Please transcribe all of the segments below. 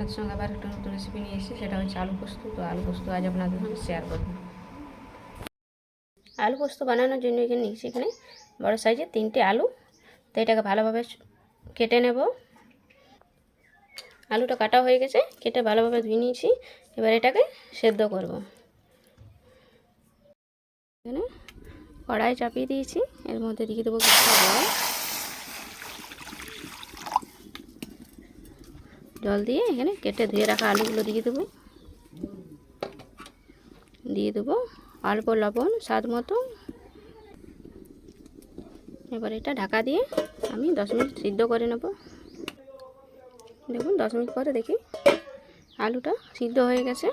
আপনাদের সঙ্গে আবার একটা নতুন রেসিপি নিয়ে এসেছি, সেটা হচ্ছে আলু পোস্ত। তো আলু পোস্ত আজ আপনাদের সঙ্গে শেয়ার করব। আলু পোস্ত বানানোর জন্য এখানে নিয়েছি এখানে বড় সাইজের 3টে আলু। তো এটাকে ভালোভাবে কেটে নেব। আলুটা কাটা হয়ে গেছে, কেটে ভালোভাবে ধুয়ে নিয়েছি। এবার এটাকে সেদ্ধ করব। এখানে কড়াই চাপিয়ে দিয়েছি, এর মধ্যে দিয়ে দেবো কিছুটা জল দিয়ে এখানে কেটে ধুয়ে রাখা আলুগুলো দিয়ে দেবো অল্প লবণ স্বাদ মতো। এবার এটা ঢাকা দিয়ে আমি 10 মিনিট সিদ্ধ করে নেব। দেখুন 10 মিনিট পরে দেখি আলুটা সিদ্ধ হয়ে গেছে।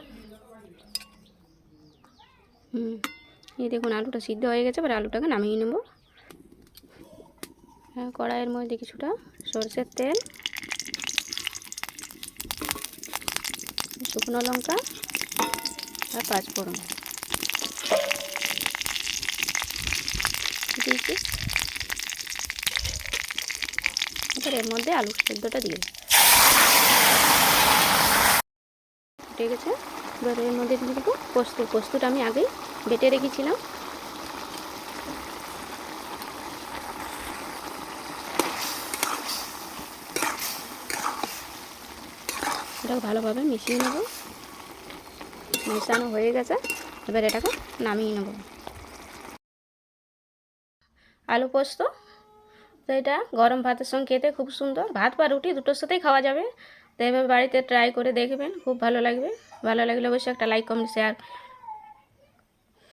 এই দেখুন আলুটা সিদ্ধ হয়ে গেছে। এবার আলুটাকে নামিয়ে নেব। কড়াইয়ের মধ্যে কিছুটা সরষের তেল, শুকনো লঙ্কা আর 5 ফোড়ন দিয়েছি। এবার এর মধ্যে আলু সেদ্ধটা দিয়ে ফুটে গেছে। এবার এর মধ্যে দিয়ে দেবো পোস্তটা আমি আগেই বেটে রেখেছিলাম। এটাও ভালোভাবে মিশিয়ে নেব। মেশানো হয়ে গেছে, এবার এটাকে নামিয়ে নেব। আলু পোস্ত তো এটা গরম ভাতের সঙ্গে খেতে খুব সুন্দর, ভাত বা রুটি দুটোর সাথেই খাওয়া যাবে। তো এভাবে বাড়িতে ট্রাই করে দেখবেন, খুব ভালো লাগবে। ভালো লাগলে অবশ্যই একটা লাইক কমেন্ট শেয়ার